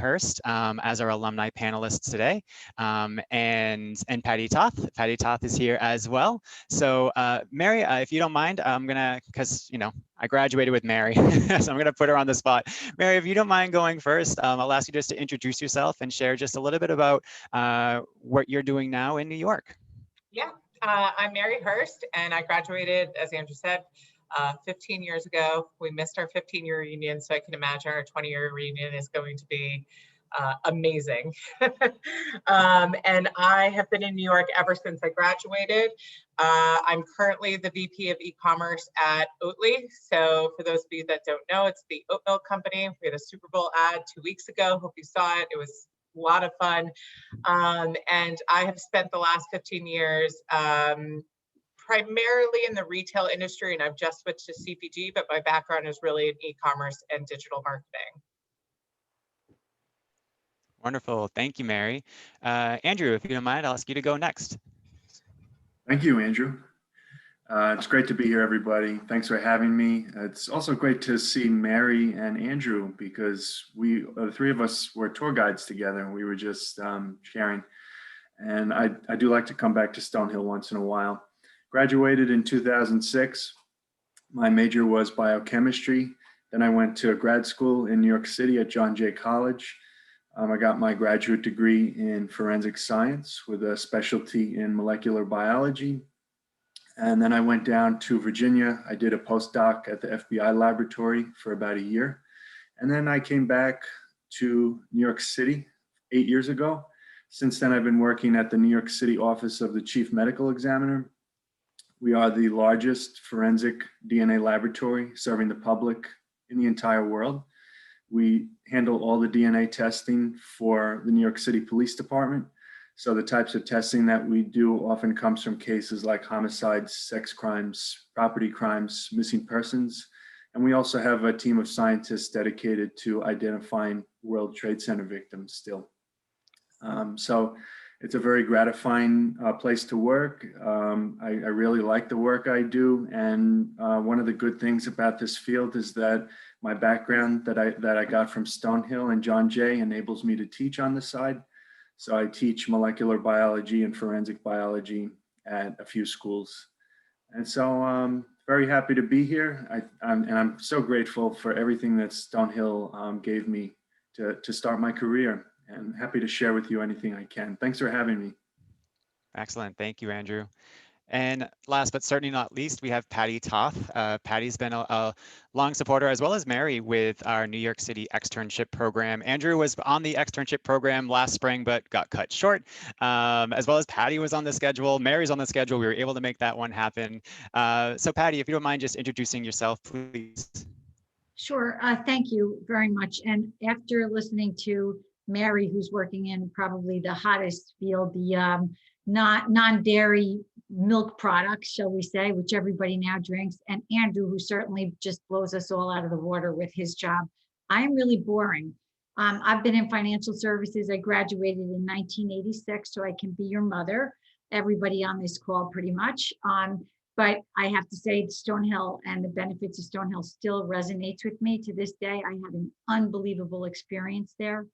Hearst as our alumni panelists today, and Patty Toth. Patty Toth is here as well. So Mary, if you don't mind, I'm gonna, because I graduated with Mary, so I'm gonna put her on the spot. Mary, if you don't mind going first, I'll ask you just to introduce yourself and share just a little bit about what you're doing now in New York. Yeah, I'm Mary Hearst, and I graduated, as Andrew said, 15 years ago. We missed our 15-year reunion, so I can imagine our 20-year reunion is going to be amazing. And I have been in New York ever since I graduated. I'm currently the VP of e-commerce at Oatly. So for those of you that don't know, it's the oat milk company. We had a Super Bowl ad 2 weeks ago. Hope you saw it. It was a lot of fun. And I have spent the last 15 years primarily in the retail industry, and I've just switched to CPG, but my background is really in e-commerce and digital marketing. Wonderful. Thank you, Mary. Andrew, if you don't mind, I'll ask you to go next. Thank you, Andrew. It's great to be here, everybody. Thanks for having me. It's also great to see Mary and Andrew, because the three of us were tour guides together. We were just sharing. And I do like to come back to Stonehill once in a while. Graduated in 2006. My major was biochemistry. Then I went to grad school in New York City at John Jay College. I got my graduate degree in forensic science with a specialty in molecular biology. And then I went down to Virginia. I did a postdoc at the FBI laboratory for about a year. And then I came back to New York City 8 years ago. Since then, I've been working at the New York City office of the Chief Medical Examiner. We are the largest forensic DNA laboratory serving the public in the entire world. We handle all the DNA testing for the New York City Police Department. So the types of testing that we do often comes from cases like homicides, sex crimes, property crimes, missing persons. And we also have a team of scientists dedicated to identifying World Trade Center victims still. So it's a very gratifying place to work. I really like the work I do. And one of the good things about this field is that my background that I got from Stonehill and John Jay enables me to teach on the side. So I teach molecular biology and forensic biology at a few schools. And so very happy to be here. I'm so grateful for everything that Stonehill gave me to start my career, and happy to share with you anything I can. Thanks for having me. Excellent. Thank you, Andrew. And last but certainly not least, we have Patty Toth. Patty's been a long supporter, as well as Mary, with our New York City externship program. Andrew was on the externship program last spring, but got cut short. As well as Patty was on the schedule. Mary's on the schedule. We were able to make that one happen. So Patty, if you don't mind just introducing yourself, please. Sure. Thank you very much. And after listening to Mary, who's working in probably the hottest field, the non-dairy milk products, shall we say, which everybody now drinks, and Andrew, who certainly just blows us all out of the water with his job, I'm really boring. I've been in financial services. I graduated in 1986, so I can be your mother, everybody on this call pretty much. But I have to say, Stonehill and the benefits of Stonehill still resonates with me to this day. I had an unbelievable experience there.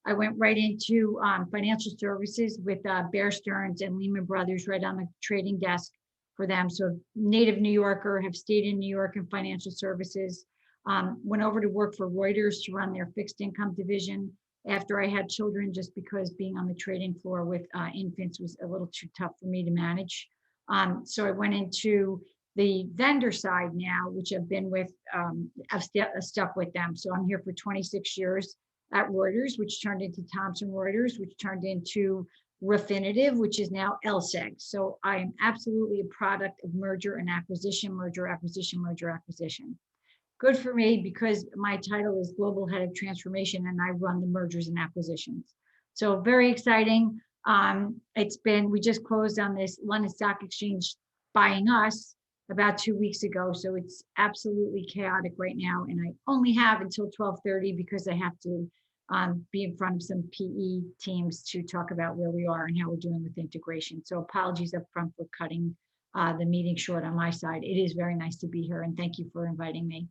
I went right into financial services with Bear Stearns and Lehman Brothers, right on the trading desk for them. So native New Yorker, have stayed in New York in financial services. Went over to work for Reuters to run their fixed income division after I had children, just because being on the trading floor with infants was a little too tough for me to manage. So I went into the vendor side now, which I've been with, I've stuck with them. So I'm here for 26 years at Reuters, which turned into Thomson Reuters, which turned into Refinitiv, which is now LSEG. So I am absolutely a product of merger and acquisition, merger, acquisition, merger, acquisition. Good for me, because my title is Global Head of Transformation and I run the mergers and acquisitions. So very exciting. We just closed on this London Stock Exchange buying us about 2 weeks ago. So it's absolutely chaotic right now. And I only have until 12:30 because I have to be in front of some PE teams to talk about where we are and how we're doing with integration. So apologies up front for cutting the meeting short on my side. It is very nice to be here, and thank you for inviting me.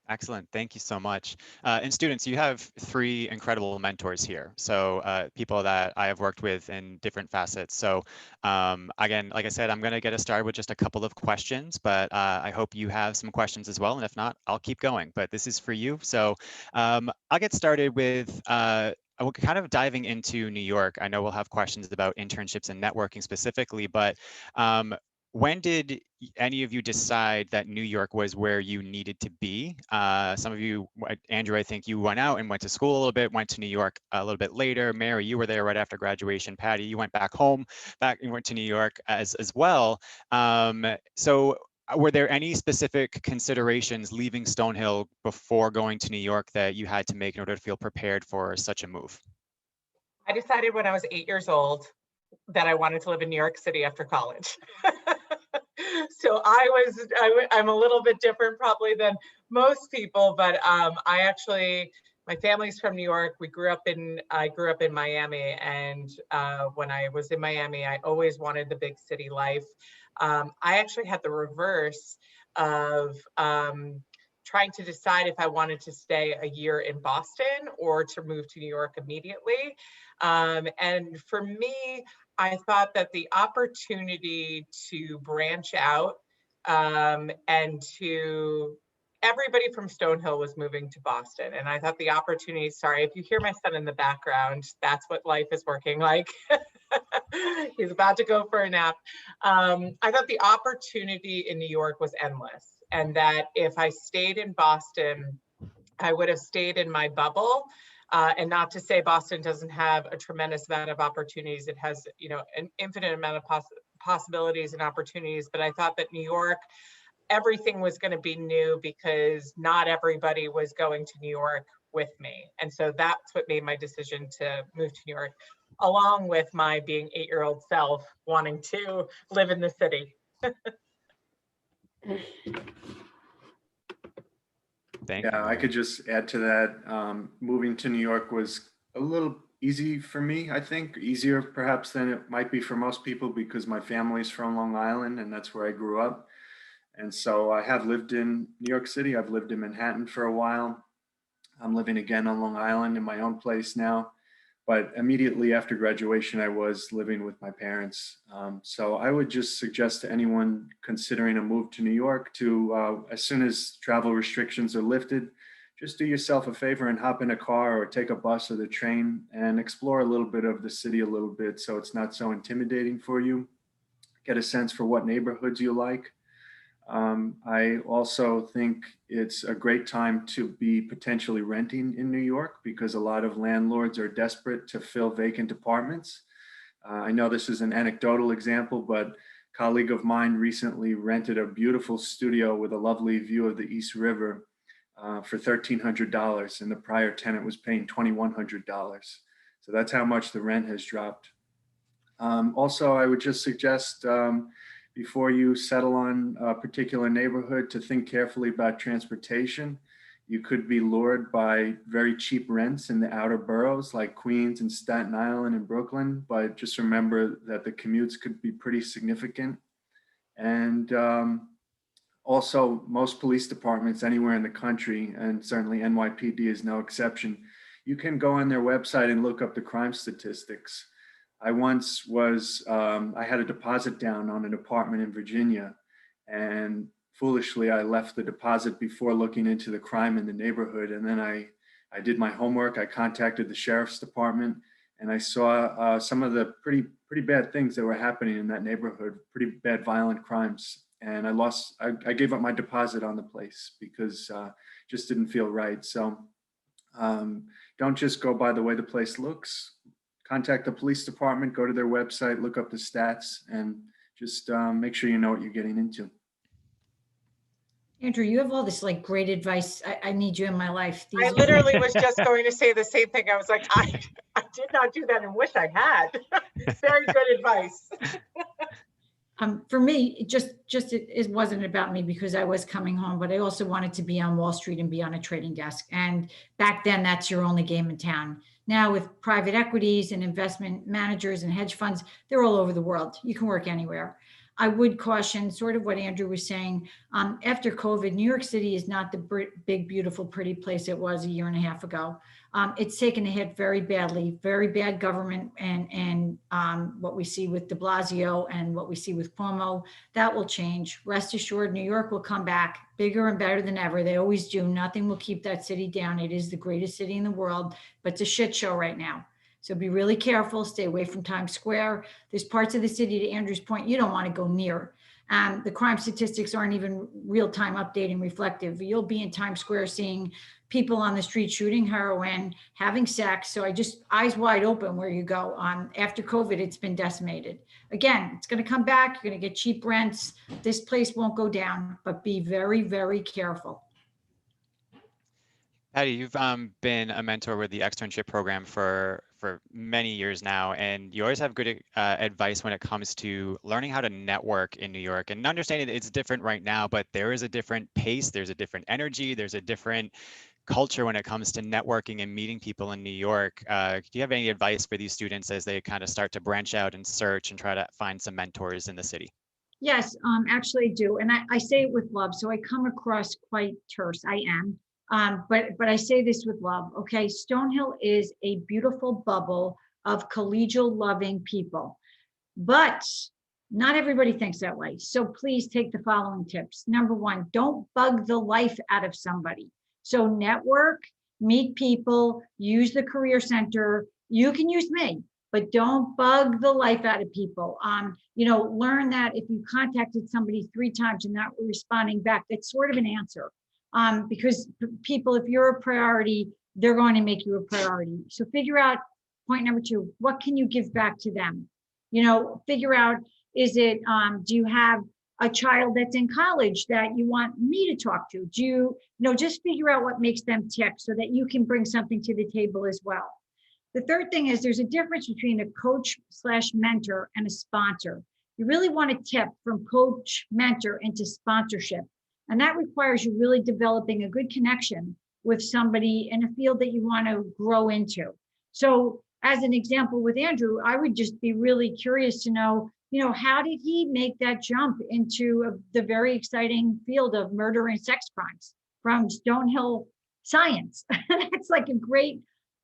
Excellent. Thank you so much. And students, you have three incredible mentors here. So people that I have worked with in different facets. So again, like I said, I'm going to get us started with just a couple of questions, but I hope you have some questions as well. And if not, I'll keep going. But this is for you. So I'll get started with we're kind of diving into New York. I know we'll have questions about internships and networking specifically, but when did any of you decide that New York was where you needed to be? Some of you, Andrew, I think you went out and went to school a little bit, went to New York a little bit later. Mary, you were there right after graduation. Patty, you went back home, you went to New York as well. So were there any specific considerations leaving Stonehill before going to New York that you had to make in order to feel prepared for such a move? I decided when I was 8 years old that I wanted to live in New York City after college. So I'm a little bit different probably than most people, but my family's from New York. I grew up in Miami, and when I was in Miami, I always wanted the big city life. I actually had the reverse of trying to decide if I wanted to stay a year in Boston or to move to New York immediately. And for me, I thought that the opportunity to branch out and to everybody from Stonehill was moving to Boston. And I thought the opportunity, sorry, if you hear my son in the background, that's what life is working like. He's about to go for a nap. I thought the opportunity in New York was endless. And that if I stayed in Boston, I would have stayed in my bubble. And not to say Boston doesn't have a tremendous amount of opportunities. It has, an infinite amount of possibilities and opportunities. But I thought that New York, everything was going to be new because not everybody was going to New York with me. And so that's what made my decision to move to New York, along with my being 8-year-old self wanting to live in the city. Thank you, Yeah, I Mary. could just add to that. Moving to New York was a little easy for me, I think, easier perhaps than it might be for most people because my family's from Long Island and that's where I grew up. And so I have lived in New York City. I've lived in Manhattan for a while. I'm living again on Long Island in my own place now. But immediately after graduation, I was living with my parents. So I would just suggest to anyone considering a move to New York to, as soon as travel restrictions are lifted, just do yourself a favor and hop in a car or take a bus or the train and explore a little bit of the city a little bit so it's not so intimidating for you. Get a sense for what neighborhoods you like. I also think it's a great time to be potentially renting in New York because a lot of landlords are desperate to fill vacant apartments. I know this is an anecdotal example, but a colleague of mine recently rented a beautiful studio with a lovely view of the East River for $1,300, and the prior tenant was paying $2,100. So that's how much the rent has dropped. Also, I would just suggest before you settle on a particular neighborhood to think carefully about transportation. You could be lured by very cheap rents in the outer boroughs like Queens and Staten Island and Brooklyn, but just remember that the commutes could be pretty significant. And also, most police departments anywhere in the country, and certainly NYPD is no exception, you can go on their website and look up the crime statistics. I had a deposit down on an apartment in Virginia, and foolishly, I left the deposit before looking into the crime in the neighborhood. And then I did my homework. I contacted the sheriff's department, and I saw some of the pretty bad things that were happening in that neighborhood, pretty bad violent crimes. And I gave up my deposit on the place because just didn't feel right. So don't just go by the way the place looks. Contact the police department, go to their website, look up the stats, and just make sure you know what you're getting into. Andrew, you have all this like great advice. I need you in my life. I literally was just going to say the same thing. I was like, I did not do that and wish I had. Very good advice. For me, it wasn't about me because I was coming home, but I also wanted to be on Wall Street and be on a trading desk. And back then, that's your only game in town. Now with private equities and investment managers and hedge funds, they're all over the world. You can work anywhere. I would caution sort of what Andrew was saying. After COVID, New York City is not the big, beautiful, pretty place it was a year and a half ago. It's taken a hit very badly, very bad government, and what we see with de Blasio and what we see with Cuomo, that will change. Rest assured, New York will come back bigger and better than ever. They always do. Nothing will keep that city down. It is the greatest city in the world, but it's a shit show right now. So be really careful, stay away from Times Square. There's parts of the city, to Andrew's point, you don't want to go near. The crime statistics aren't even real-time updating reflective. You'll be in Times Square seeing people on the street shooting heroin, having sex. So I just, eyes wide open where you go. After COVID, it's been decimated. Again, it's going to come back. You're going to get cheap rents. This place won't go down, but be very, very careful. Patty, you've been a mentor with the externship program for many years now, and you always have good advice when it comes to learning how to network in New York, and understanding that it's different right now, but there is a different pace, there's a different energy, there's a different culture when it comes to networking and meeting people in New York. Do you have any advice for these students as they kind of start to branch out and search and try to find some mentors in the city? Yes, actually I do. And I say it with love. So I come across quite terse. I am. But I say this with love. Okay. Stonehill is a beautiful bubble of collegial loving people, but not everybody thinks that way. So please take the following tips. Number one, don't bug the life out of somebody. So network, meet people, use the career center. You can use me, but don't bug the life out of people. Learn that if you contacted somebody 3 times and not responding back, that's sort of an answer. Because people, if you're a priority, they're going to make you a priority. So figure out, point number 2, what can you give back to them? Figure out, is it, do you have a child that's in college that you want me to talk to? Do you, just figure out what makes them tick so that you can bring something to the table as well. The third thing is there's a difference between a coach/mentor and a sponsor. You really want to tip from coach, mentor into sponsorship. And that requires you really developing a good connection with somebody in a field that you want to grow into. So as an example with Andrew, I would just be really curious to know, how did he make that jump into the very exciting field of murder and sex crimes from Stonehill science? That's like a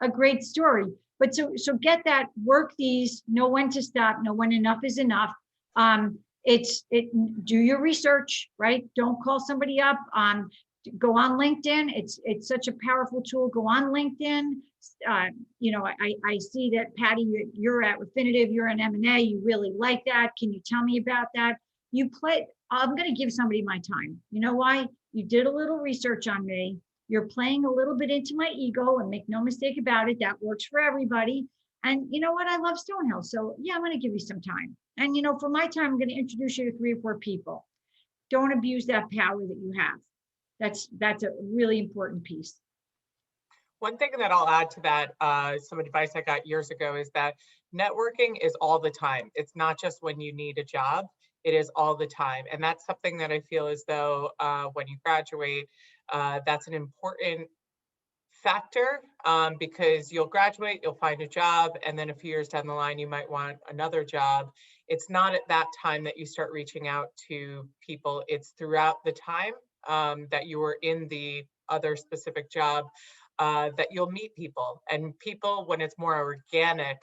great story. But so get that, work these, know when to stop, know when enough is enough. Do your research, right? Don't call somebody up. Go on LinkedIn. It's such a powerful tool. Go on LinkedIn. I see that Patty, you're at Refinitiv, you're an M&A. You really like that. Can you tell me about that? I'm going to give somebody my time. You know why? You did a little research on me. You're playing a little bit into my ego, and make no mistake about it, that works for everybody. And you know what? I love Stonehill. So yeah, I'm going to give you some time. And for my time, I'm going to introduce you to 3 or 4 people. Don't abuse that power that you have. That's a really important piece. One thing that I'll add to that, some advice I got years ago, is that networking is all the time. It's not just when you need a job, it is all the time. And that's something that I feel as though when you graduate, that's an important factor, because you'll graduate, you'll find a job, and then a few years down the line, you might want another job. It's not at that time that you start reaching out to people. It's throughout the time that you were in the other specific job that you'll meet people. And people, when it's more organic,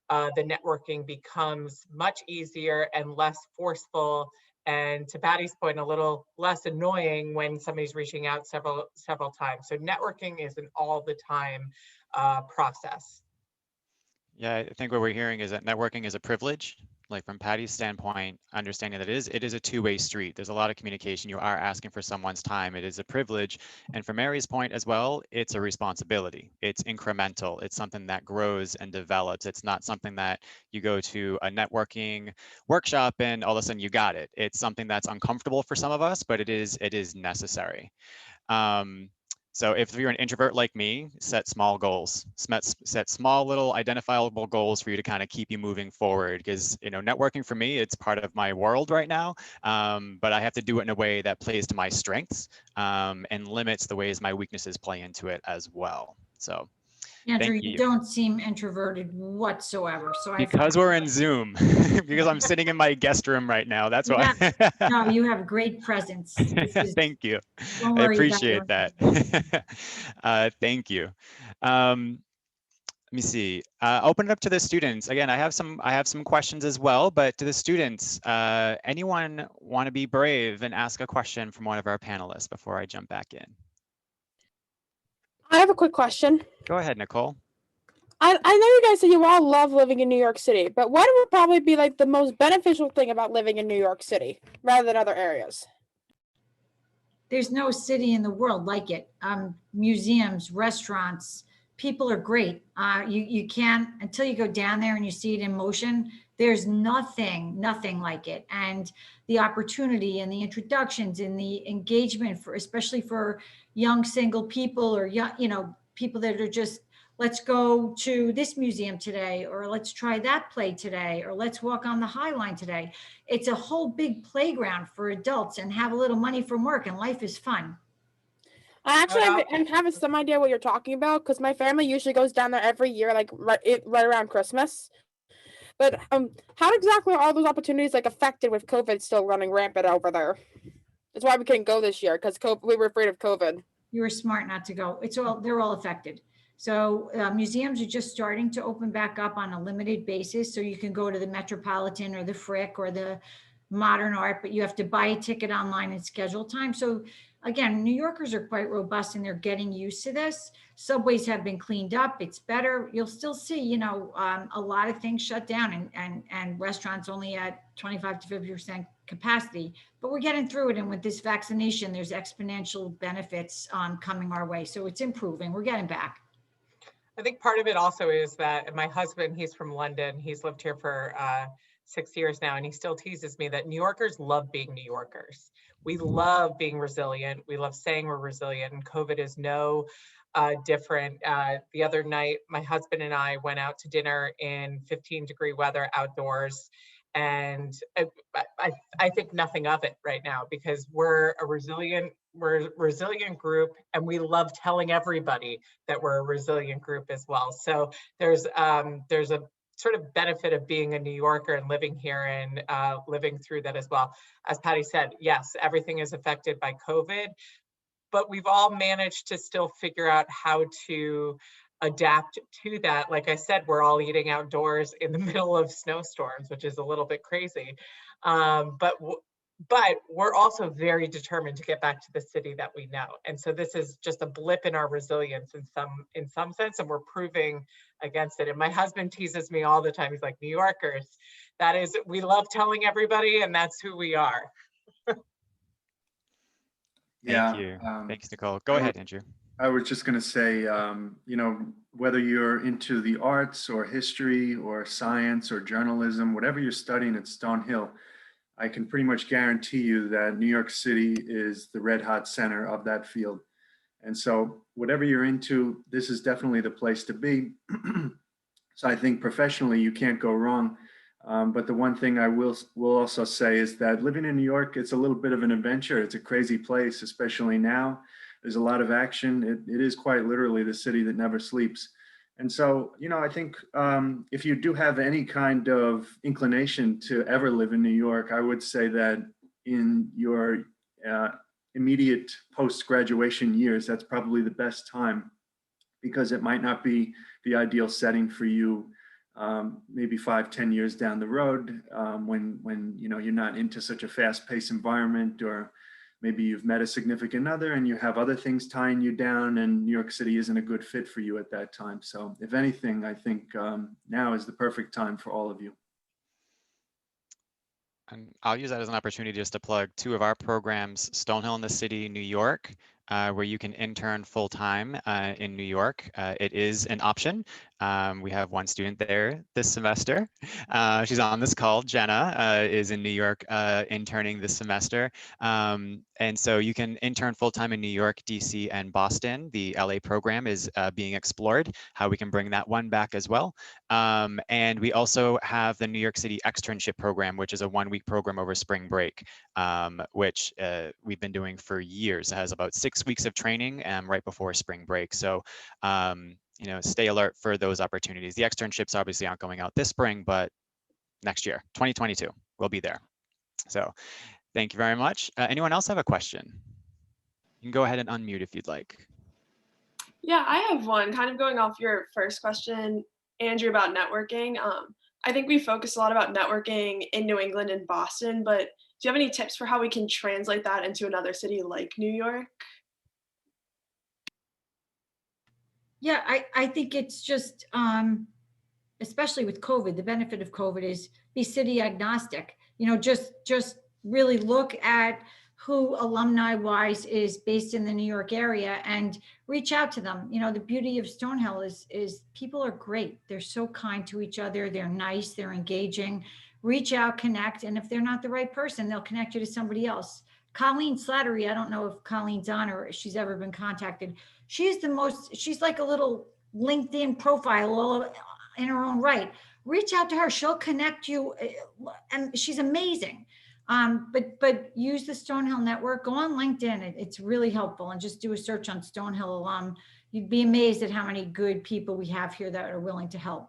the networking becomes much easier and less forceful. And to Patty's point, a little less annoying when somebody's reaching out several times. So networking is an all the time process. Yeah, I think what we're hearing is that networking is a privilege. Like from Patty's standpoint, understanding that it is a two-way street. There's a lot of communication. You are asking for someone's time. It is a privilege. And from Mary's point as well, it's a responsibility. It's incremental. It's something that grows and develops. It's not something that you go to a networking workshop and all of a sudden you got it. It's something that's uncomfortable for some of us, but it is necessary. So if you're an introvert like me, set small goals, set small little identifiable goals for you to kind of keep you moving forward, because networking for me, it's part of my world right now, but I have to do it in a way that plays to my strengths and limits the ways my weaknesses play into it as well. So Andrew, Thank you you. don't seem introverted whatsoever, so I. Because we're in Zoom, because I'm sitting in my guest room right now. That's You why. have, no, you have great presence. This is, Thank you. don't I worry about appreciate your that. Thank you. Let me see. Open it up to the students. Again, I have some questions as well, but to the students, anyone want to be brave and ask a question from one of our panelists before I jump back in? I have a quick question. Go ahead, Nicole. I know you guys say you all love living in New York City, but what would probably be like the most beneficial thing about living in New York City rather than other areas? There's no city in the world like it. Museums, restaurants, people are great. You can't, until you go down there and you see it in motion, there's nothing like it. And the opportunity and the introductions and the engagement for, especially for young single people or young, people that are just, let's go to this museum today, or let's try that play today, or let's walk on the High Line today. It's a whole big playground for adults and have a little money from work, and life is fun. I actually have some idea what you're talking about because my family usually goes down there every year, like right around Christmas. But how exactly are all those opportunities like affected with COVID still running rampant over there? That's why we couldn't go this year because we were afraid of COVID. You were smart not to go. They're all affected. So museums are just starting to open back up on a limited basis. So you can go to the Metropolitan or the Frick or the Modern Art, but you have to buy a ticket online and schedule time. So again, New Yorkers are quite robust and they're getting used to this. Subways have been cleaned up. It's better. You'll still see, a lot of things shut down and restaurants only at 25 to 50% capacity, but we're getting through it. And with this vaccination, there's exponential benefits coming our way. So it's improving. We're getting back. I think part of it also is that my husband, he's from London. He's lived here for 6 years now, and he still teases me that New Yorkers love being New Yorkers. We love being resilient. We love saying we're resilient, and COVID is no different. The other night, my husband and I went out to dinner in 15-degree weather outdoors. And I think nothing of it right now because we're a resilient group, and we love telling everybody that we're a resilient group as well. So there's a sort of benefit of being a New Yorker and living here and living through that as well. As Patty said, yes, everything is affected by COVID, but we've all managed to still figure out how to adapt to that. Like I said, we're all eating outdoors in the middle of snowstorms, which is a little bit crazy. But we're also very determined to get back to the city that we know. And so this is just a blip in our resilience in some sense, and we're proving against it. And my husband teases me all the time. He's like, New Yorkers, we love telling everybody, and that's who we are. Thank you. Thanks, Nicole. Go ahead, Andrew. I was just going to say, whether you're into the arts or history or science or journalism, whatever you're studying at Stonehill, I can pretty much guarantee you that New York City is the red hot center of that field. And so whatever you're into, this is definitely the place to be. So I think professionally, you can't go wrong. But the one thing I will also say is that living in New York, it's a little bit of an adventure. It's a crazy place, especially now. There's a lot of action. It is quite literally the city that never sleeps. And so, I think if you do have any kind of inclination to ever live in New York, I would say that in your immediate post-graduation years, that's probably the best time, because it might not be the ideal setting for you maybe 5-10 years down the road when you're not into such a fast-paced environment, or maybe you've met a significant other and you have other things tying you down, and New York City isn't a good fit for you at that time. So if anything, I think now is the perfect time for all of you. And I'll use that as an opportunity just to plug two of our programs, Stonehill in the City, New York, where you can intern full-time in New York. It is an option. We have one student there this semester. She's on this call. Jenna is in New York interning this semester. And so you can intern full-time in New York, DC, and Boston. The LA program is being explored, how we can bring that one back as well. And we also have the New York City externship program, which is a one-week program over spring break, which we've been doing for years. It has about 6 weeks of training right before spring break. So stay alert for those opportunities. The externships obviously aren't going out this spring, but next year, 2022, we'll be there. So thank you very much. Anyone else have a question? You can go ahead and unmute if you'd like. Yeah, I have one, kind of going off your first question, Andrew, about networking. I think we focus a lot about networking in New England and Boston, but do you have any tips for how we can translate that into another city like New York? Yeah, I think it's just, especially with COVID, the benefit of COVID is be city agnostic. Just really look at who alumni wise is based in the New York area and reach out to them. The beauty of Stonehill is people are great. They're so kind to each other. They're nice, they're engaging. Reach out, connect. And if they're not the right person, they'll connect you to somebody else. Colleen Slattery, I don't know if Colleen's on or if she's ever been contacted. She's like a little LinkedIn profile all in her own right. Reach out to her. She'll connect you. And she's amazing. But use the Stonehill network, go on LinkedIn. It's really helpful, and just do a search on Stonehill alum. You'd be amazed at how many good people we have here that are willing to help.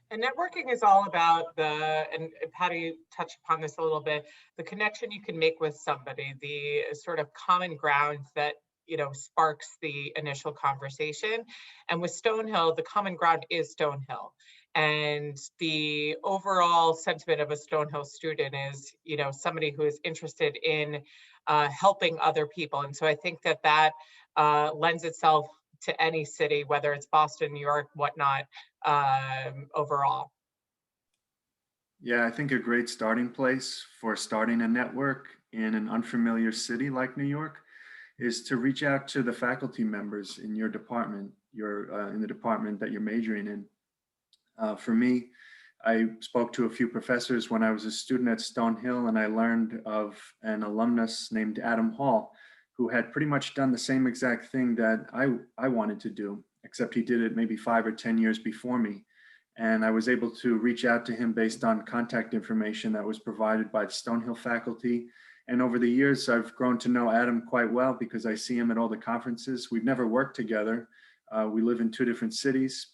And networking is all about and Patty touched upon this a little bit, the connection you can make with somebody, the sort of common ground that sparks the initial conversation. And with Stonehill, the common ground is Stonehill. And the overall sentiment of a Stonehill student is, somebody who is interested in helping other people. And so I think that lends itself to any city, whether it's Boston, New York, whatnot, overall. Yeah, I think a great starting place for starting a network in an unfamiliar city like New York is to reach out to the faculty members in your department, in the department that you're majoring in. For me, I spoke to a few professors when I was a student at Stonehill, and I learned of an alumnus named Adam Hall, who had pretty much done the same exact thing that I wanted to do, except he did it maybe 5 or 10 years before me. And I was able to reach out to him based on contact information that was provided by the Stonehill faculty. And over the years, I've grown to know Adam quite well because I see him at all the conferences. We've never worked together. We live in 2 different cities,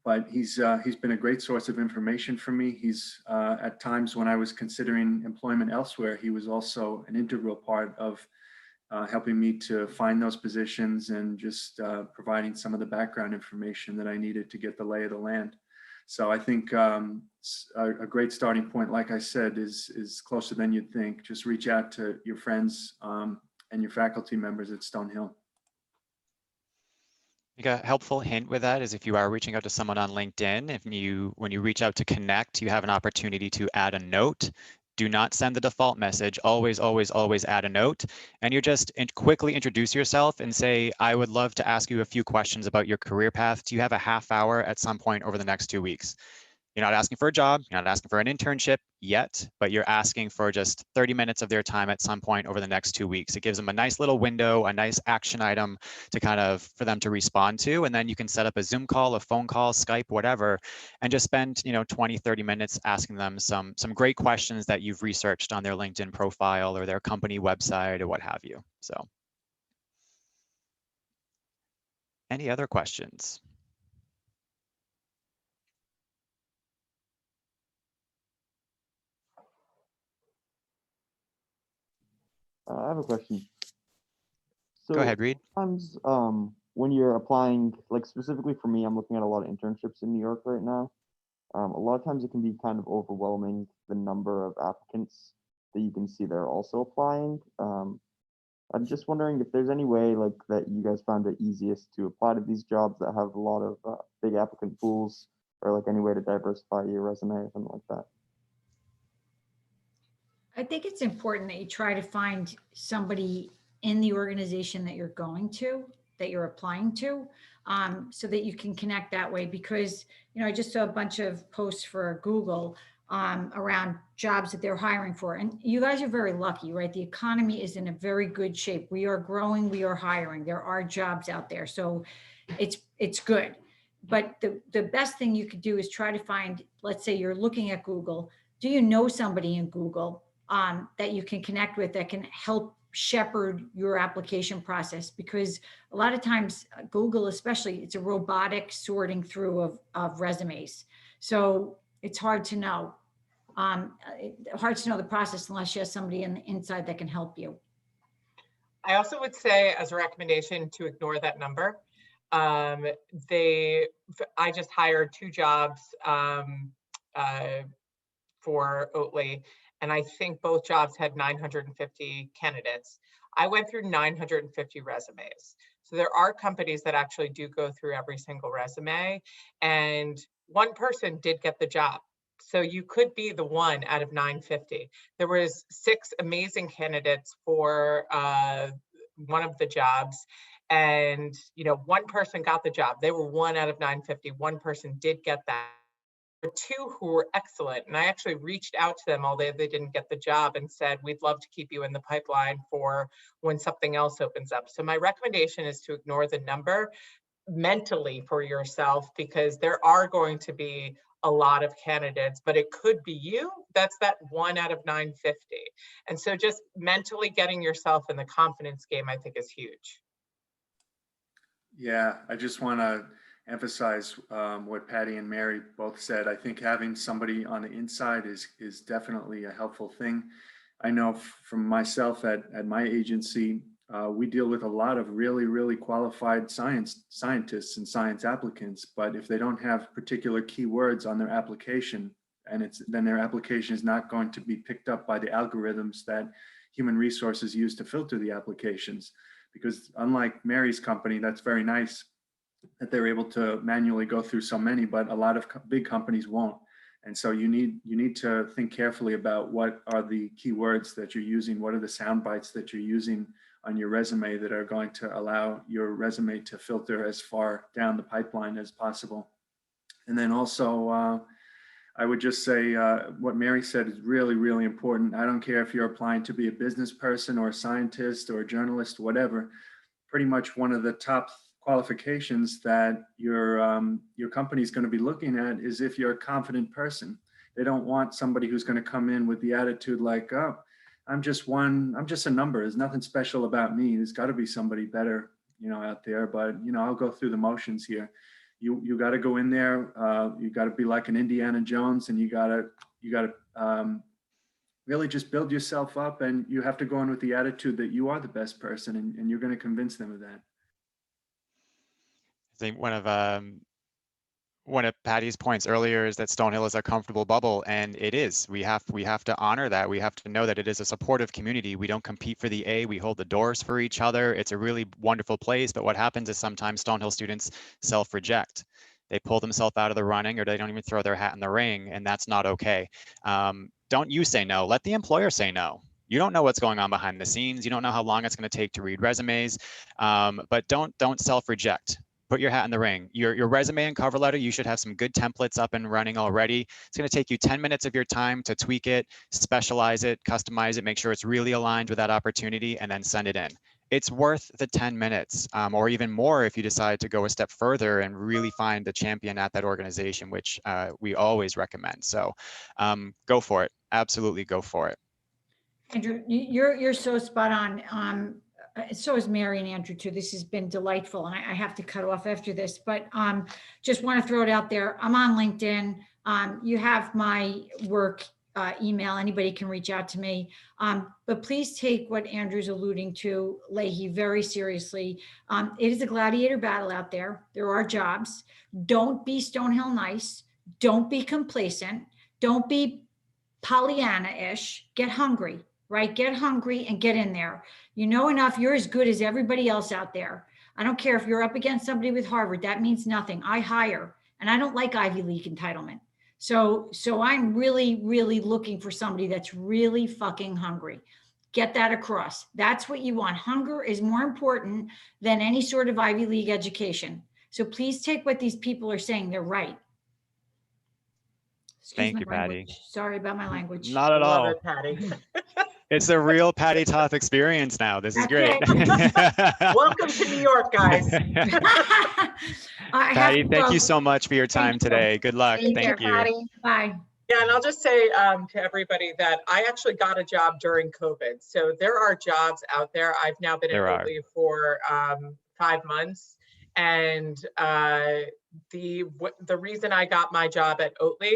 but he's been a great source of information for me. He's at times when I was considering employment elsewhere, he was also an integral part of helping me to find those positions and just providing some of the background information that I needed to get the lay of the land. So I think a great starting point, like I said, is closer than you'd think. Just reach out to your friends and your faculty members at Stonehill. I think a helpful hint with that is if you are reaching out to someone on LinkedIn, when you reach out to connect, you have an opportunity to add a note. Do not send the default message. Always, always, always add a note. And you just quickly introduce yourself and say, I would love to ask you a few questions about your career path. Do you have a half hour at some point over the next 2 weeks? You're not asking for a job, you're not asking for an internship yet, but you're asking for just 30 minutes of their time at some point over the next 2 weeks. It gives them a nice little window, a nice action item to for them to respond to. And then you can set up a Zoom call, a phone call, Skype, whatever, and just spend 20, 30 minutes asking them some great questions that you've researched on their LinkedIn profile or their company website or what have you. So any other questions? I have a question. So go ahead, Reed. Sometimes when you're applying, like specifically for me, I'm looking at a lot of internships in New York right now. A lot of times it can be kind of overwhelming, the number of applicants that you can see they're also applying. I'm just wondering if there's any way like that you guys found it easiest to apply to these jobs that have a lot of big applicant pools, or like any way to diversify your resume or something like that. I think it's important that you try to find somebody in the organization that you're applying to, so that you can connect that way. Because, I just saw a bunch of posts for Google around jobs that they're hiring for. And you guys are very lucky, right? The economy is in a very good shape. We are growing, we are hiring. There are jobs out there. So it's good. But the best thing you could do is try to find, let's say you're looking at Google. Do you know somebody in Google that you can connect with that can help shepherd your application process, because a lot of times Google especially, it's a robotic sorting through of resumes. So it's hard to know. Hard to know the process unless you have somebody in the inside that can help you. I also would say as a recommendation to ignore that number. I just hired 2 jobs for Oatly, and I think both jobs had 950 candidates. I went through 950 resumes. So there are companies that actually do go through every single resume, and one person did get the job. So you could be the one out of 950. There was 6 amazing candidates for one of the jobs, and one person got the job. They were 1 out of 950. One person did get that. 2 who were excellent, and I actually reached out to them, although they didn't get the job, and said, we'd love to keep you in the pipeline for when something else opens up. So my recommendation is to ignore the number mentally for yourself, because there are going to be a lot of candidates, but it could be you. That's that 1 out of 950. And so just mentally getting yourself in the confidence game, I think, is huge. Yeah, I just want to emphasize what Patty and Mary both said. I think having somebody on the inside is definitely a helpful thing. I know from myself at my agency, we deal with a lot of really, really qualified scientists and science applicants, but if they don't have particular keywords on their application, then their application is not going to be picked up by the algorithms that human resources use to filter the applications. Because unlike Mary's company, that's very nice that they're able to manually go through so many, but a lot of big companies won't. And so you need to think carefully about what are the keywords that you're using, what are the sound bites that you're using on your resume that are going to allow your resume to filter as far down the pipeline as possible. And then also, I would just say what Mary said is really, really important. I don't care if you're applying to be a business person or a scientist or a journalist, whatever. Pretty much one of the top qualifications that your company is going to be looking at is if you're a confident person. They don't want somebody who's going to come in with the attitude like, oh, I'm just a number. There's nothing special about me. There's got to be somebody better, out there. But I'll go through the motions here. You got to go in there. You got to be like an Indiana Jones, and you got to really just build yourself up, and you have to go in with the attitude that you are the best person, and you're going to convince them of that. I think one of Patty's points earlier is that Stonehill is a comfortable bubble, and it is. We have to honor that. We have to know that it is a supportive community. We don't compete for the A. We hold the doors for each other. It's a really wonderful place. But what happens is sometimes Stonehill students self-reject. They pull themselves out of the running, or they don't even throw their hat in the ring, and that's not okay. Don't you say no. Let the employer say no. You don't know what's going on behind the scenes. You don't know how long it's going to take to read resumes, but don't self-reject. Put your hat in the ring. Your resume and cover letter, you should have some good templates up and running already. It's going to take you 10 minutes of your time to tweak it, specialize it, customize it, make sure it's really aligned with that opportunity, and then send it in. It's worth the 10 minutes or even more if you decide to go a step further and really find the champion at that organization, which we always recommend. So go for it. Absolutely go for it. Andrew, you're so spot on. So is Mary and Andrew too. This has been delightful, and I have to cut off after this, but just want to throw it out there. I'm on LinkedIn. You have my work email. Anybody can reach out to me. But please take what Andrew's alluding to, Leahy, very seriously. It is a gladiator battle out there. There are jobs. Don't be Stonehill nice. Don't be complacent. Don't be Pollyanna-ish. Get hungry. Right? Get hungry and get in there. You know enough. You're as good as everybody else out there. I don't care if you're up against somebody with Harvard. That means nothing. I hire, and I don't like Ivy League entitlement. So I'm really, really looking for somebody that's really fucking hungry. Get that across. That's what you want. Hunger is more important than any sort of Ivy League education. So please take what these people are saying. They're right. Thank you, Patty. Sorry about my language. Not at all. Love it, Patty. It's a real Patty Toth experience now. This is great. Welcome to New York, guys. Patty, thank you so much for your time today. Good luck. Thank you. Patty. Bye. Yeah, and I'll just say to everybody that I actually got a job during COVID. So there are jobs out there. I've now been at There are. Oatly for 5 months. And the reason I got my job at Oatly,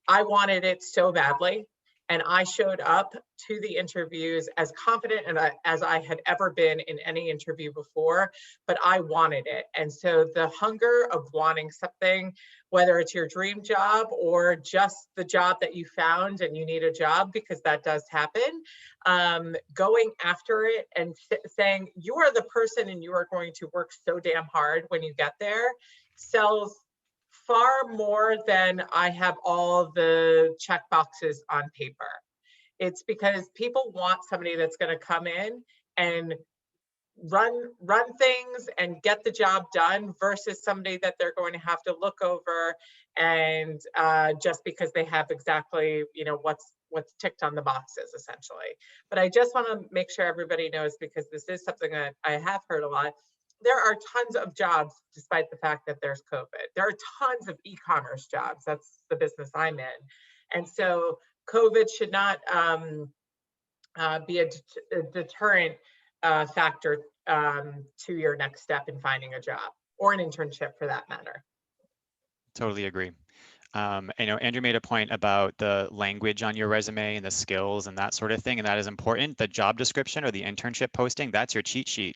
I wanted it so badly. And I showed up to the interviews as confident as I had ever been in any interview before, but I wanted it. And so the hunger of wanting something, whether it's your dream job or just the job that you found and you need a job, because that does happen, going after it and saying you are the person and you are going to work so damn hard when you get there sells far more than I have all the check boxes on paper. It's because people want somebody that's going to come in and run things and get the job done versus somebody that they're going to have to look over and just because they have exactly what's ticked on the boxes essentially. But I just want to make sure everybody knows, because this is something that I have heard a lot. There are tons of jobs despite the fact that there's COVID. There are tons of e-commerce jobs. That's the business I'm in. And so COVID should not be a deterrent factor to your next step in finding a job or an internship for that matter. Totally agree. I know Andrew made a point about the language on your resume and the skills and that sort of thing, and that is important. The job description or the internship posting, that's your cheat sheet.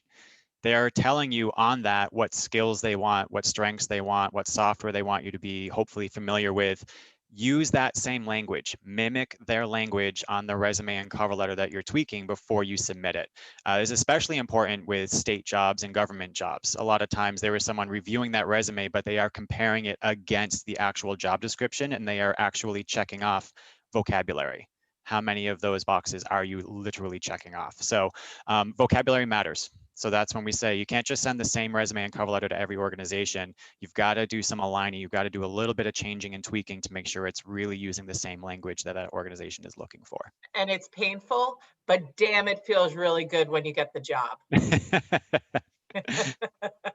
They are telling you on that what skills they want, what strengths they want, what software they want you to be hopefully familiar with. Use that same language, mimic their language on the resume and cover letter that you're tweaking before you submit it. This is especially important with state jobs and government jobs. A lot of times there is someone reviewing that resume, but they are comparing it against the actual job description and they are actually checking off vocabulary. How many of those boxes are you literally checking off? So vocabulary matters. So that's when we say you can't just send the same resume and cover letter to every organization. You've got to do some aligning. You've got to do a little bit of changing and tweaking to make sure it's really using the same language that that organization is looking for. And it's painful, but damn, it feels really good when you get the job.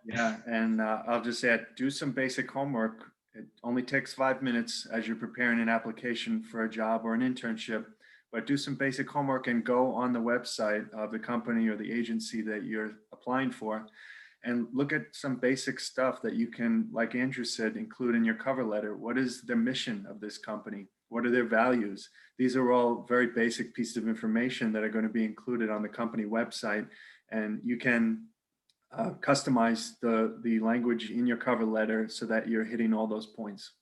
Yeah, and I'll just add, do some basic homework. It only takes 5 minutes as you're preparing an application for a job or an internship, but do some basic homework and go on the website of the company or the agency that you're applying for and look at some basic stuff that you can, like Andrew said, include in your cover letter. What is the mission of this company? What are their values? These are all very basic pieces of information that are going to be included on the company website, and you can customize the language in your cover letter so that you're hitting all those points.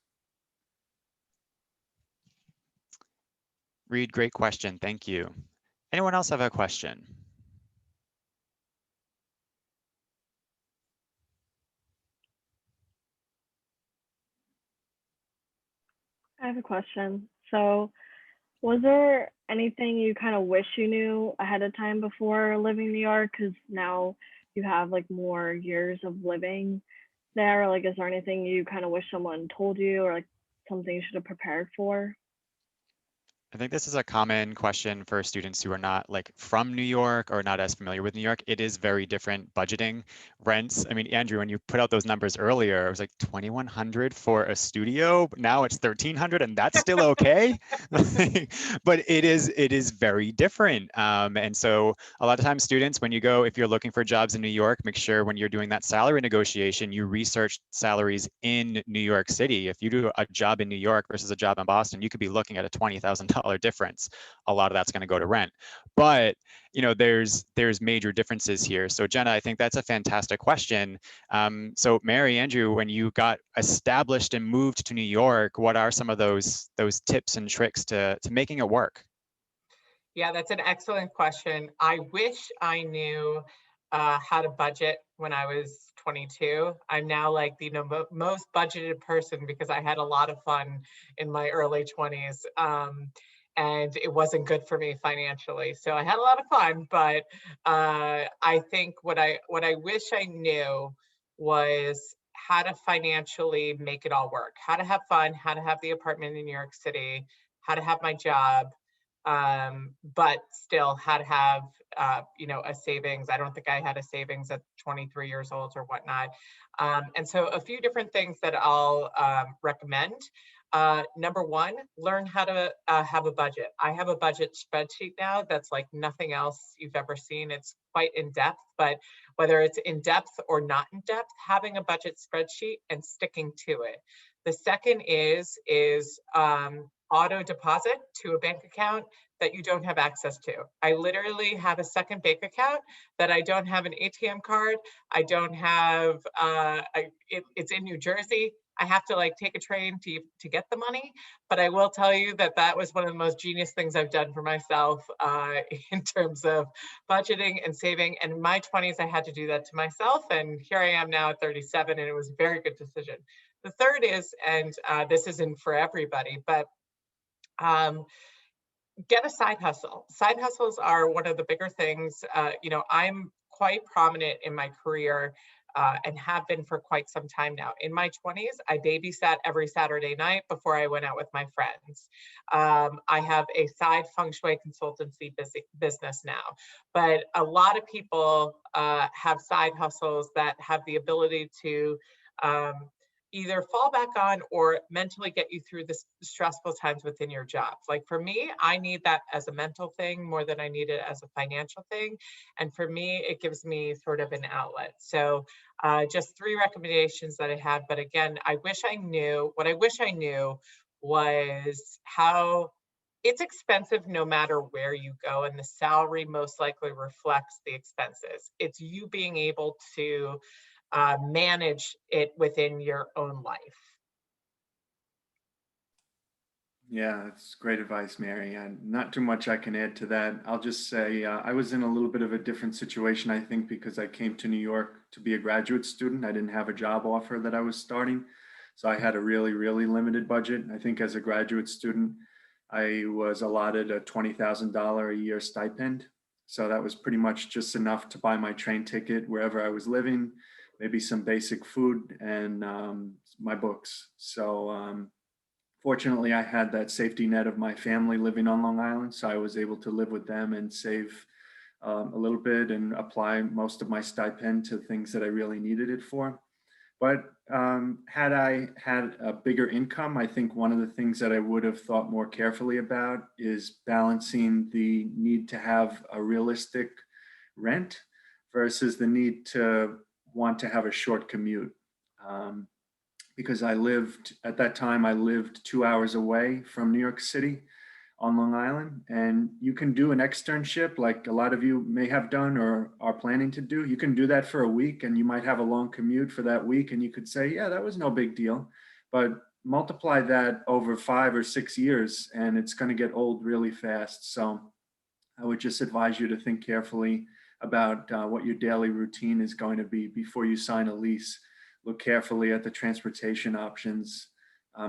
Reed, great question. Thank you. Anyone else have a question? I have a question. So, was there anything you kind of wish you knew ahead of time before living in New York? Because now you have like more years of living there. Like, is there anything you kind of wish someone told you, or like something you should have prepared for? I think this is a common question for students who are not like from New York or not as familiar with New York. It is very different budgeting, rents. I mean, Andrew, when you put out those numbers earlier, it was like $2,100 for a studio. Now it's $1,300, and that's still okay. But it is very different. And so a lot of times students, when you go, if you're looking for jobs in New York, make sure when you're doing that salary negotiation, you research salaries in New York City. If you do a job in New York versus a job in Boston, you could be looking at a $20,000 difference. A lot of that's going to go to rent, but there's major differences here. So Jenna, I think that's a fantastic question. So Mary, Andrew, when you got established and moved to New York, what are some of those tips and tricks to making it work? Yeah, that's an excellent question. I wish I knew how to budget when I was 22. I'm now like the most budgeted person because I had a lot of fun in my early 20s. And it wasn't good for me financially. So I had a lot of fun, but I think what I wish I knew was how to financially make it all work, how to have fun, how to have the apartment in New York City, how to have my job, but still how to have a savings. I don't think I had a savings at 23 years old or whatnot. And so a few different things that I'll recommend. Number one, learn how to have a budget. I have a budget spreadsheet now that's like nothing else you've ever seen. It's quite in depth, but whether it's in depth or not in depth, having a budget spreadsheet and sticking to it. The second is auto deposit to a bank account that you don't have access to. I literally have a second bank account that I don't have an ATM card. I don't have, it's in New Jersey. I have to like take a train to get the money, but I will tell you that that was one of the most genius things I've done for myself in terms of budgeting and saving. And in my 20s, I had to do that to myself. And here I am now at 37, and it was a very good decision. The third is, and this isn't for everybody, but get a side hustle. Side hustles are one of the bigger things. You know, I'm quite prominent in my career and have been for quite some time now. In my 20s, I babysat every Saturday night before I went out with my friends. I have a side feng shui consultancy business now, but a lot of people have side hustles that have the ability to either fall back on or mentally get you through the stressful times within your job. Like for me, I need that as a mental thing more than I need it as a financial thing. And for me, it gives me sort of an outlet. So just 3 recommendations that I have. But again, what I wish I knew was how it's expensive no matter where you go, and the salary most likely reflects the expenses. It's you being able to manage it within your own life. Yeah, that's great advice, Mary. And not too much I can add to that. I'll just say I was in a little bit of a different situation, I think, because I came to New York to be a graduate student. I didn't have a job offer that I was starting. So I had a really, really limited budget. I think as a graduate student, I was allotted a $20,000 a year stipend. So that was pretty much just enough to buy my train ticket wherever I was living, maybe some basic food and my books. So fortunately, I had that safety net of my family living on Long Island, so I was able to live with them and save a little bit and apply most of my stipend to things that I really needed it for. But had I had a bigger income, I think one of the things that I would have thought more carefully about is balancing the need to have a realistic rent versus the need to want to have a short commute. Because at that time, I lived 2 hours away from New York City on Long Island. And you can do an externship like a lot of you may have done or are planning to do. You can do that for a week and you might have a long commute for that week. And you could say, yeah, that was no big deal. But multiply that over 5 or 6 years and it's going to get old really fast. So I would just advise you to think carefully about what your daily routine is going to be before you sign a lease. Look carefully at the transportation options.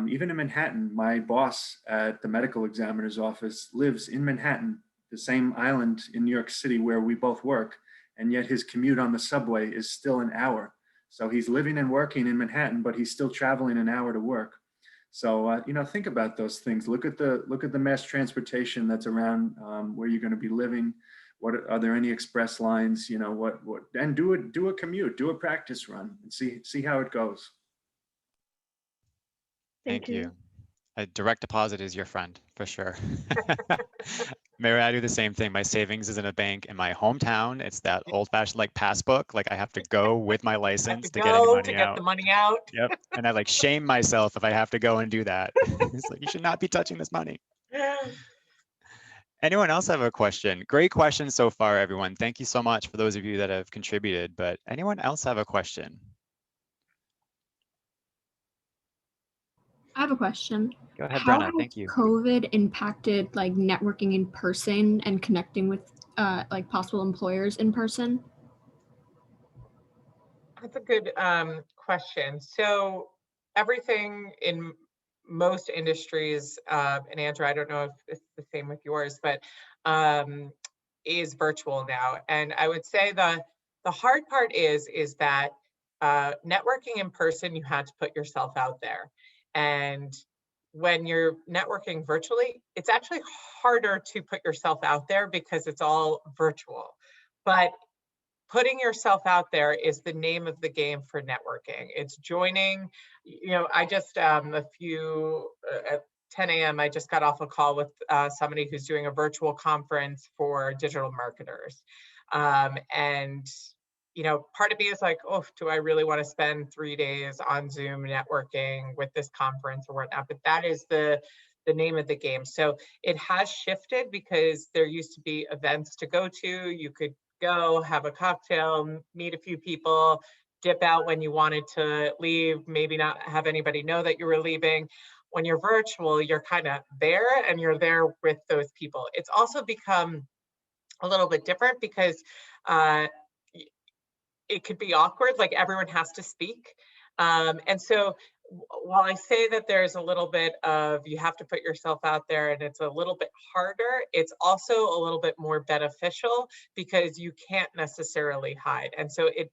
Even in Manhattan, my boss at the medical examiner's office lives in Manhattan, the same island in New York City where we both work, and yet his commute on the subway is still an hour. So he's living and working in Manhattan, but he's still traveling an hour to work. So think about those things. Look at the mass transportation that's around where you're going to be living. What are there any express lines? And do a commute, do a practice run, and see how it goes. Thank you. A direct deposit is your friend for sure. Mary, I do the same thing. My savings is in a bank in my hometown. It's that old-fashioned like passbook. Like I have to go with my license to get any money out. The money out. Yep. And I like shame myself if I have to go and do that. It's like you should not be touching this money. Anyone else have a question? Great question so far, everyone. Thank you so much for those of you that have contributed. But anyone else have a question? I have a question. Go ahead, How Brenna. Thank you. COVID impacted like networking in person and connecting with like possible employers in person? That's a good question. So everything in most industries, and Andrew, I don't know if it's the same with yours, but is virtual now. And I would say the hard part is that networking in person, you had to put yourself out there. And when you're networking virtually, it's actually harder to put yourself out there because it's all virtual. But putting yourself out there is the name of the game for networking. It's joining, I just at 10 a.m. I just got off a call with somebody who's doing a virtual conference for digital marketers, and part of me is like, oh, do I really want to spend 3 days on Zoom networking with this conference or whatnot? But that is the name of the game. So it has shifted, because there used to be events to go to. You could go have a cocktail, meet a few people, dip out when you wanted to leave, maybe not have anybody know that you were leaving. When you're virtual, you're kind of there, and you're there with those people. It's also become a little bit different, because it could be awkward, like everyone has to speak. And so while I say that there's a little bit of, you have to put yourself out there and it's a little bit harder, it's also a little bit more beneficial, because you can't necessarily hide. And so it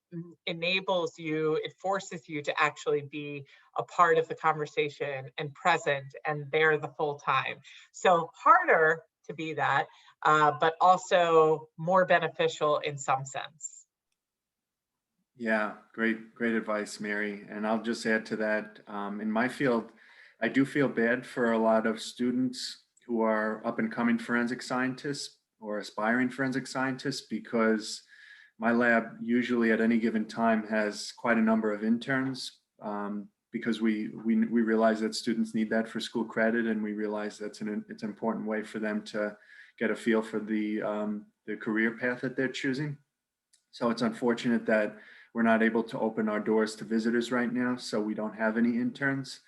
enables you, it forces you to actually be a part of the conversation and present and there the full time. So harder to be that, but also more beneficial in some sense. Yeah, great advice, Mary. And I'll just add to that. In my field, I do feel bad for a lot of students who are up and coming forensic scientists or aspiring forensic scientists, because my lab usually at any given time has quite a number of interns, because we realize that students need that for school credit, and we realize it's an important way for them to get a feel for the career path that they're choosing. So it's unfortunate that we're not able to open our doors to visitors right now, so we don't have any interns.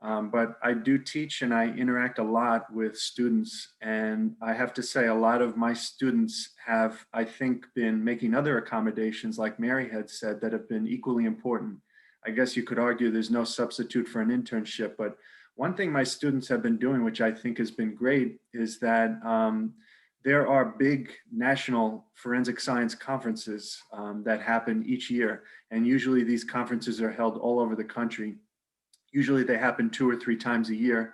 But I do teach and I interact a lot with students. And I have to say, a lot of my students have, I think, been making other accommodations, like Mary had said, that have been equally important. I guess you could argue there's no substitute for an internship, but one thing my students have been doing, which I think has been great, is that there are big national forensic science conferences that happen each year. And usually these conferences are held all over the country. Usually they happen 2 or 3 times a year.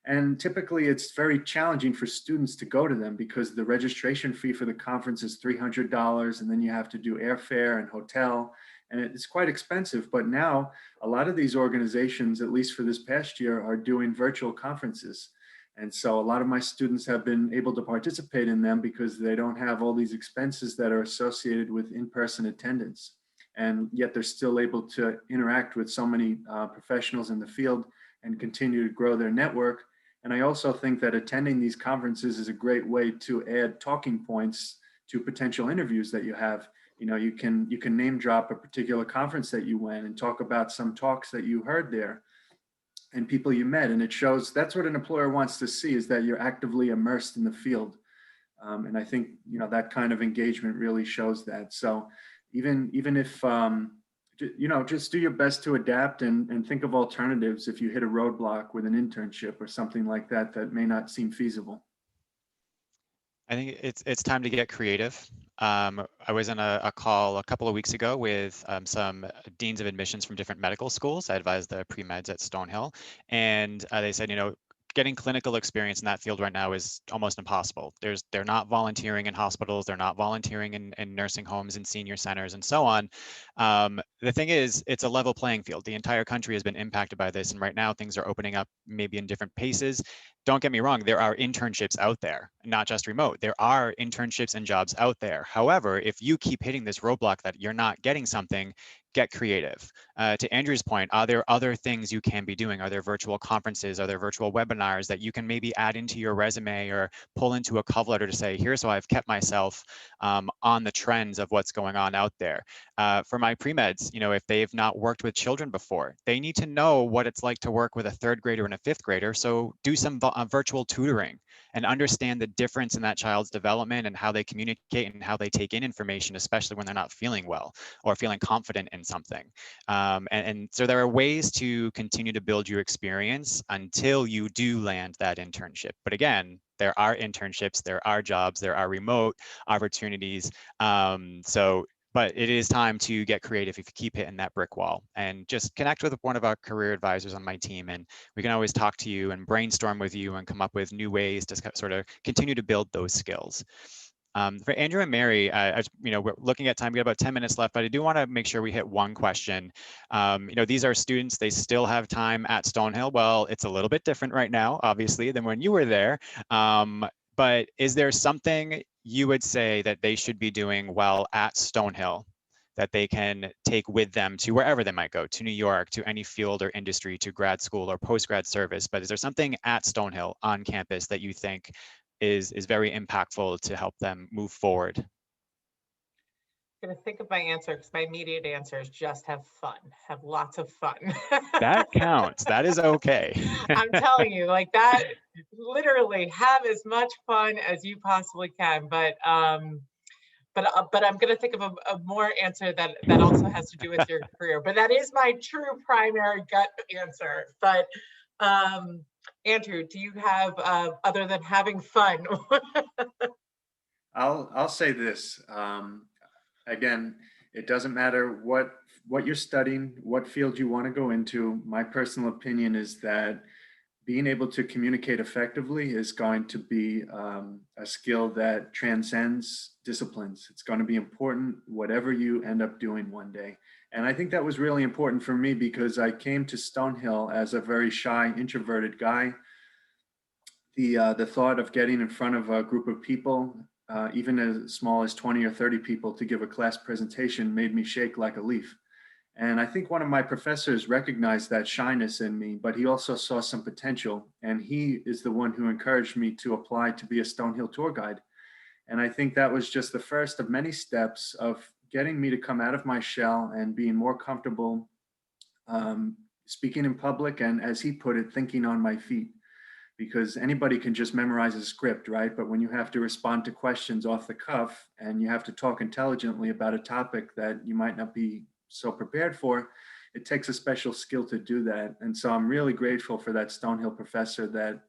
And typically it's very challenging for students to go to them, because the registration fee for the conference is $300, and then you have to do airfare and hotel, and it's quite expensive. But now a lot of these organizations, at least for this past year, are doing virtual conferences. And so a lot of my students have been able to participate in them, because they don't have all these expenses that are associated with in-person attendance. And yet they're still able to interact with so many professionals in the field and continue to grow their network. And I also think that attending these conferences is a great way to add talking points to potential interviews that you have. You can name drop a particular conference that you went and talk about some talks that you heard there and people you met. And it shows, that's what an employer wants to see, is that you're actively immersed in the field. And I think, that kind of engagement really shows that. So even if, just do your best to adapt and think of alternatives if you hit a roadblock with an internship or something like that that may not seem feasible. I think it's time to get creative. I was on a call a couple of weeks ago with some deans of admissions from different medical schools. I advise the pre-meds at Stonehill, and they said, getting clinical experience in that field right now is almost impossible. They're not volunteering in hospitals, they're not volunteering in nursing homes and senior centers and so on. The thing is, it's a level playing field. The entire country has been impacted by this, and right now things are opening up maybe in different paces. Don't get me wrong, there are internships out there, not just remote. There are internships and jobs out there. However, if you keep hitting this roadblock that you're not getting something, get creative. To Andrew's point, are there other things you can be doing? Are there virtual conferences? Are there virtual webinars that you can maybe add into your resume or pull into a cover letter to say, here's how I've kept myself on the trends of what's going on out there. For my pre-meds, if they've not worked with children before, they need to know what it's like to work with a 3rd grader and a 5th grader. So do some virtual tutoring and understand the difference in that child's development and how they communicate and how they take in information, especially when they're not feeling well or feeling confident in something. And so there are ways to continue to build your experience until you do land that internship. But again, there are internships, there are jobs, there are remote opportunities. But it is time to get creative if you keep hitting that brick wall, and just connect with one of our career advisors on my team, and we can always talk to you and brainstorm with you and come up with new ways to sort of continue to build those skills. For Andrew and Mary, we're looking at time. We have about 10 minutes left, but I do want to make sure we hit one question. These are students, they still have time at Stonehill. Well, it's a little bit different right now, obviously, than when you were there. But is there something you would say that they should be doing while at Stonehill that they can take with them to wherever they might go, to New York, to any field or industry, to grad school or post-grad service? But is there something at Stonehill on campus that you think is very impactful to help them move forward? I'm going to think of my answer because my immediate answer is just have fun, have lots of fun. That counts. That is okay. I'm telling you, like that, literally have as much fun as you possibly can. But I'm going to think of a more answer that also has to do with your career. But that is my true primary gut answer. But Andrew, do you have other than having fun? I'll say this. Again, it doesn't matter what you're studying, what field you want to go into. My personal opinion is that being able to communicate effectively is going to be a skill that transcends disciplines. It's going to be important whatever you end up doing one day. And I think that was really important for me because I came to Stonehill as a very shy, introverted guy. The thought of getting in front of a group of people, even as small as 20 or 30 people, to give a class presentation made me shake like a leaf. And I think one of my professors recognized that shyness in me, but he also saw some potential. And he is the one who encouraged me to apply to be a Stonehill tour guide. And I think that was just the first of many steps of getting me to come out of my shell and being more comfortable speaking in public, and as he put it, thinking on my feet. Because anybody can just memorize a script, right? But when you have to respond to questions off the cuff and you have to talk intelligently about a topic that you might not be so prepared for, it takes a special skill to do that. And so I'm really grateful for that Stonehill professor that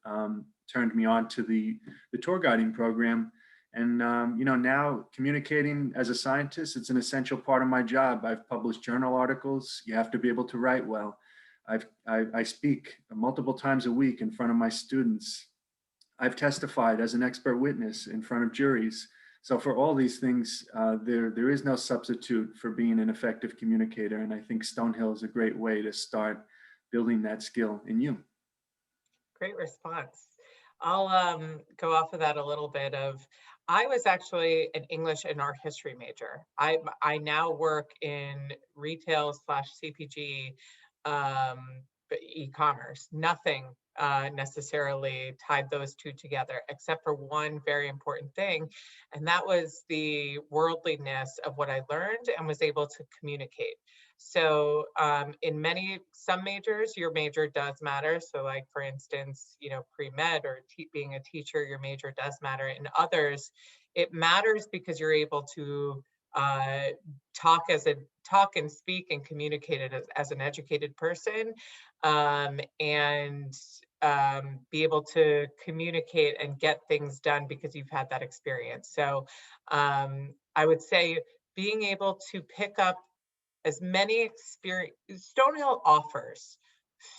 turned me on to the tour guiding program. And now communicating as a scientist, it's an essential part of my job. I've published journal articles. You have to be able to write well. I speak multiple times a week in front of my students. I've testified as an expert witness in front of juries. So for all these things, there is no substitute for being an effective communicator. And I think Stonehill is a great way to start building that skill in you. Great response. I'll go off of that a little bit. I was actually an English and art history major. I now work in retail / CPG, e-commerce. Nothing necessarily tied those two together, except for one very important thing, and that was the worldliness of what I learned and was able to communicate. So in some majors, your major does matter. So like, for instance, pre-med or being a teacher, your major does matter. In others, it matters because you're able to talk and speak and communicate it as an educated person, and be able to communicate and get things done because you've had that experience. So I would say being able to pick up as many experience. Stonehill offers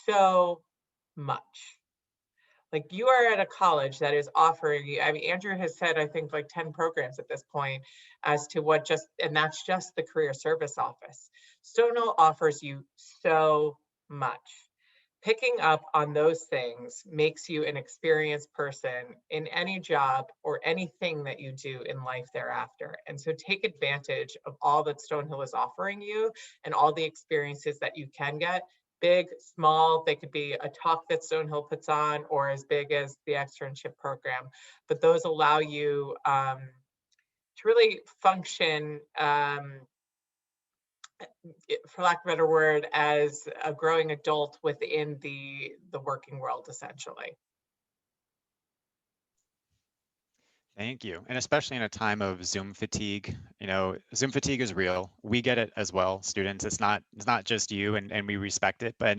so much. Like, you are at a college that is offering you, I mean, Andrew has said, I think, like 10 programs at this point as to what and that's just the career service office. Stonehill offers you so much. Picking up on those things makes you an experienced person in any job or anything that you do in life thereafter. And so take advantage of all that Stonehill is offering you and all the experiences that you can get. Big, small, they could be a talk that Stonehill puts on, or as big as the externship program. But those allow you to really function, for lack of a better word, as a growing adult within the working world, essentially. Thank you. And especially in a time of Zoom fatigue, Zoom fatigue is real. We get it as well, students. It's not just you, and we respect it, but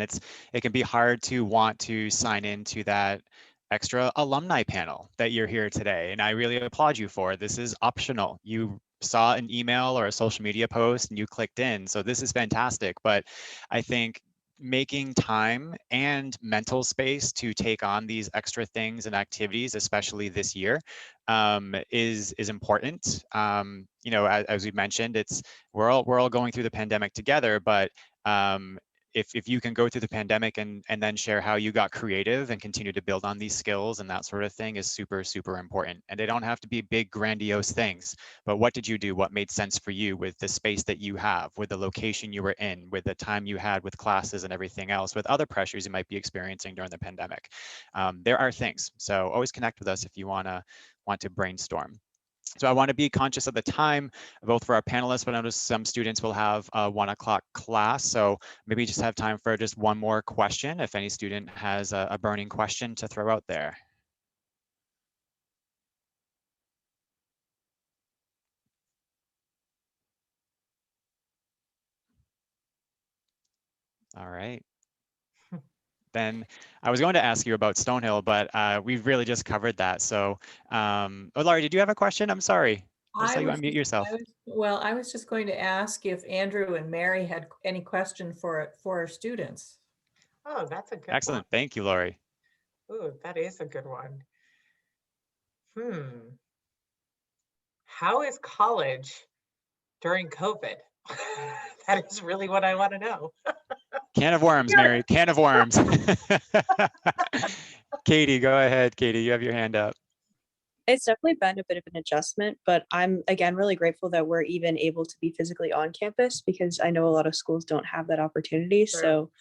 it can be hard to want to sign into that extra alumni panel that you're here today. And I really applaud you for it. This is optional. You saw an email or a social media post and you clicked in. So this is fantastic. But I think making time and mental space to take on these extra things and activities, especially this year, is important. You know, as we mentioned, we're all going through the pandemic together, but if you can go through the pandemic and then share how you got creative and continue to build on these skills and that sort of thing is super, super important. And they don't have to be big, grandiose things, but what did you do? What made sense for you with the space that you have, with the location you were in, with the time you had with classes and everything else, with other pressures you might be experiencing during the pandemic? There are things. So always connect with us if you want to brainstorm. So I want to be conscious of the time, both for our panelists, but I notice some students will have a 1 o'clock class. So maybe just have time for just one more question if any student has a burning question to throw out there. All right. Then I was going to ask you about Stonehill, but we've really just covered that. So, oh, Laurie, did you have a question? I'm sorry. I saw you unmute yourself. I was just going to ask if Andrew and Mary had any question for our students. Oh, that's a good Excellent. one. Thank you, Laurie. Ooh, that is a good one. How is college during COVID? That is really what I want to know. Can of worms, Mary. Can of worms. Katie, go ahead. Katie, you have your hand up. It's definitely been a bit of an adjustment, but I'm again really grateful that we're even able to be physically on campus because I know a lot of schools don't have that opportunity. Sure. So,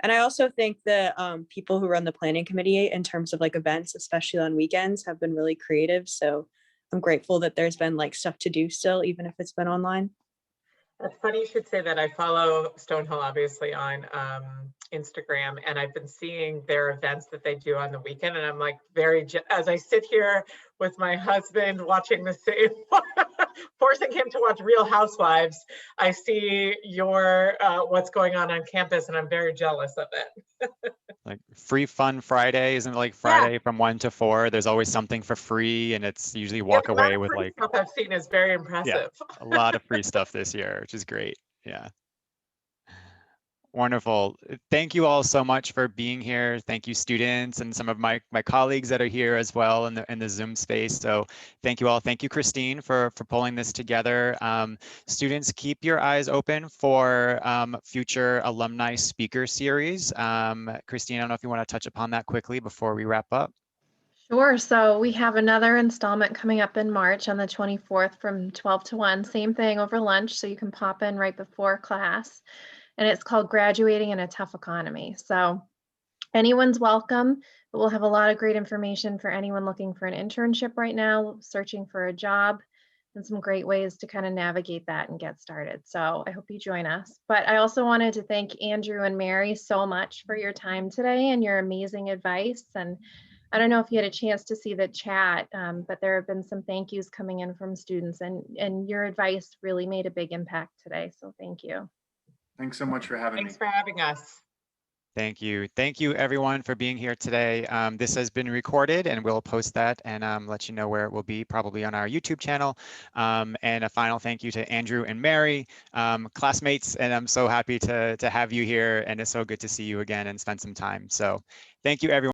and I also think that people who run the planning committee in terms of like events, especially on weekends, have been really creative. So I'm grateful that there's been like stuff to do still, even if it's been online. It's funny you should say that. I follow Stonehill obviously on Instagram, and I've been seeing their events that they do on the weekend, and I'm like as I sit here with my husband watching the same, forcing him to watch Real Housewives, I see your what's going on campus, and I'm very jealous of it. Like free fun Friday, isn't it like Friday from 1 to 4? There's always something for free, and it's usually walk away with like stuff I've seen is very impressive. a lot of free stuff this year, which is great. Yeah. Wonderful. Thank you all so much for being here. Thank you, students, and some of my colleagues that are here as well in the Zoom space. So thank you all. Thank you, Christine, for pulling this together. Students, keep your eyes open for future alumni speaker series. Christine, I don't know if you want to touch upon that quickly before we wrap up. Sure. So we have another installment coming up in March on the 24th from 12 to 1. Same thing over lunch, so you can pop in right before class. And it's called Graduating in a Tough Economy. So anyone's welcome, but we'll have a lot of great information for anyone looking for an internship right now, searching for a job, and some great ways to kind of navigate that and get started. So I hope you join us. But I also wanted to thank Andrew and Mary so much for your time today and your amazing advice. And I don't know if you had a chance to see the chat, but there have been some thank yous coming in from students, and your advice really made a big impact today. So thank you. Thanks so much for having me. Thanks for having us. Thank you. Thank you, everyone, for being here today. This has been recorded, and we'll post that and let you know where it will be, probably on our YouTube channel. And a final thank you to Andrew and Mary, classmates, and I'm so happy to have you here, and it's so good to see you again and spend some time. So thank you, everyone.